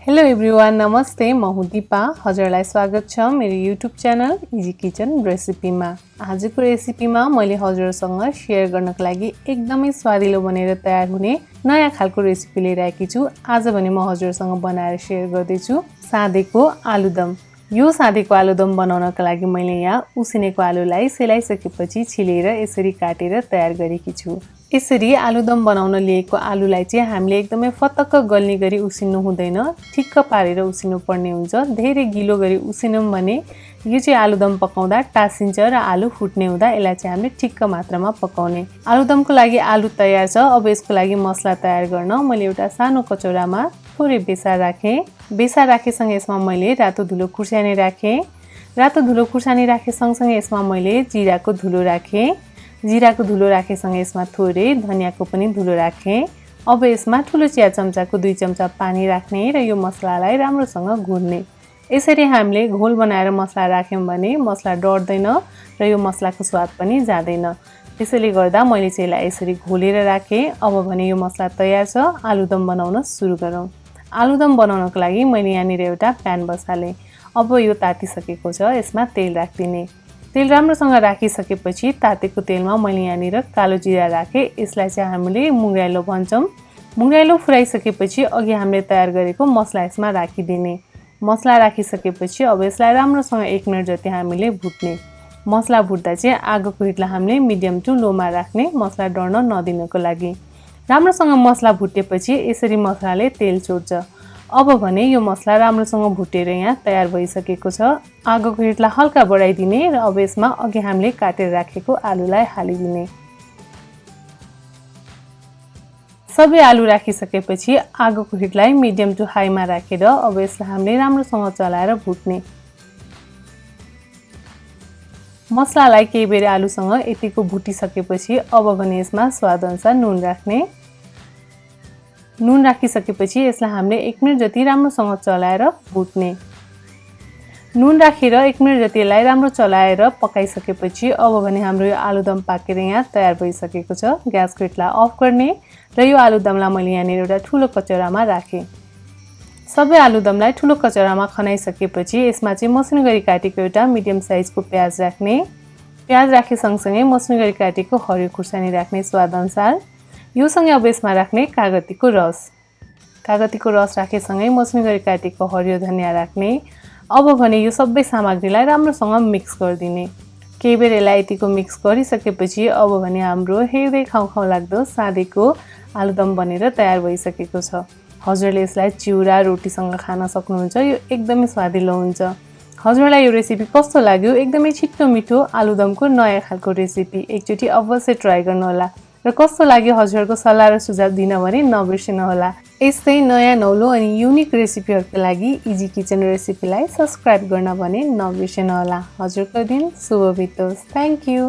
Hello everyone, नमस्ते। म हुँ दिपा। हजुरलाई स्वागत छ मेरो युट्युब च्यानल इजी किचन रेसिपीमा। आजको रेसिपीमा मैले हजुरसँग सेयर गर्नको लागि एकदमै स्वादिलो बनेर तयार हुने नयाँ खालको रेसिपी लिएर आएकी छु। आज भने म हजुरसँग बनाएर सेयर गर्दैछु साँधेको आलुदम। यो साँधेको आलुदम बनाउनका लागि मैले यहाँ उसिनेको आलुलाई सेलाइसकेपछि छिलेर यसरी काटेर तयार गरेकी छु। यसरी आलुदम बनाउन लिएको आलुलाई चाहिँ हामीले एकदमै फतक्क गल्ने गरी उसिन्नु हुँदैन, ठिक्क पारेर उसिन्नु पर्ने हुन्छ। धेरै गिलो गरी उसिनौँ भने यो चाहिँ आलुदम पकाउँदा टासिन्छ र आलु फुट्ने हुँदा यसलाई चाहिँ हामीले ठिक्क मात्रामा पकाउने। आलुदमको लागि आलु तयार छ। अब यसको लागि मसला तयार गर्न मैले एउटा सानो कचौरामा थोरै बेसार राखेँ। बेसार राखेसँगै यसमा मैले रातो धुलो खुर्सानी राखेँ। रातो धुलो खुर्सानी राखे सँगसँगै यसमा मैले जिराको धुलो राखेँ। जिराको धुलो राखेसँगै यसमा थोरै धनियाको पनि धुलो राखेँ। अब यसमा ठुलो चिया चम्चाको 2 चम्चा पानी राख्ने र यो मसलालाई राम्रोसँग घोल्ने। यसरी हामीले घोल बनाएर मसला राख्यौँ भने मसला डढ्दैन र यो मसलाको स्वाद पनि जाँदैन। त्यसैले गर्दा मैले चाहिँ यसलाई यसरी घोलेर राखेँ। अब भने यो मसला तयार छ, आलुदम बनाउन सुरु गरौँ। आलुदम बनाउनको लागि मैले यहाँनिर एउटा प्यान बसालेँ। अब यो तातिसकेको छ, यसमा तेल राखिदिने। तेल राम्रोसँग राखिसकेपछि तातेको तेलमा मैले यहाँनिर कालो जिरा राखेँ। यसलाई चाहिँ हामीले मुङ्ग्राइलो भन्छौँ। मुङ्ग्राइलो फुराइसकेपछि अघि हामीले तयार गरेको मसला यसमा राखिदिने। मसला राखिसकेपछि अब यसलाई राम्रोसँग 1 मिनट जति हामीले भुट्ने। मसला भुट्दा चाहिँ आगोको हिटलाई हामीले मिडियम टु लोमा राख्ने, मसला डढ्न नदिनको लागि। राम्रोसँग मसला भुटेपछि यसरी मसलाले तेल छोड्छ। अब भने यो मसला राम्रोसँग भुटेर यहाँ तयार भइसकेको छ। आगोको हिटलाई हल्का बढाइदिने र अब यसमा अघि हामीले काटेर राखेको आलुलाई हालिदिने। सबै आलु राखिसकेपछि आगोको हिटलाई मिडियम टु हाईमा राखेर अब यसलाई हामीले राम्रोसँग चलाएर भुट्ने। मसलालाई केही बेर आलुसँग यतिको भुटिसकेपछि अब भने यसमा स्वादअनुसार नुन राख्ने। नुन राखिसकेपछि यसलाई हामीले 1 मिनट जति राम्रोसँग चलाएर भुट्ने। नुन राखेर 1 मिनट जति यसलाई राम्रो चलाएर पकाइसकेपछि अब भने हाम्रो यो आलुदम पाकेर यहाँ तयार भइसकेको छ। ग्यासको हिटलाई अफ गर्ने र यो आलुदमलाई मैले यहाँनिर एउटा ठुलो कचौरामा राखेँ। सबै आलुदमलाई ठुलो कचौरामा खनाइसकेपछि यसमा चाहिँ मसिनो गरी काटेको एउटा मिडियम साइजको प्याज राख्ने। प्याज राखे सँगसँगै मसिनो गरी काटेको हरियो खुर्सानी राख्ने स्वादअनुसार। यो सँगै अब यसमा राख्ने कागतीको रस। कागतीको रस राखेसँगै मसिनो गरी काटेको हरियो धनिया राख्ने। अब भने यो सबै सामग्रीलाई राम्रोसँग मिक्स गरिदिने। केही बेर यसलाई यतिको मिक्स गरिसकेपछि अब भने हाम्रो हेर्दै खाउँ लाग्दो साँधेको आलुदम बनेर तयार भइसकेको छ। हजुरले यसलाई चिउरा रोटीसँग खान सक्नुहुन्छ। यो एकदमै स्वादिलो हुन्छ। हजुरलाई यो रेसिपी कस्तो लाग्यो? एकदमै छिट्टो मिठो आलुदमको नयाँ खालको रेसिपी एकचोटि अवश्य ट्राई गर्नुहोला। र कस्तो लाग्यो हजुरहरूको सल्लाह र सुझाव दिन भने नबिर्सिनुहोला। यस्तै नयाँ नौलो अनि युनिक रेसिपीहरूको लागि इजी किचन रेसिपीलाई सब्स्क्राइब गर्न भने नबिर्सिनुहोला। हजुरको दिन शुभ बितोस्। Thank you.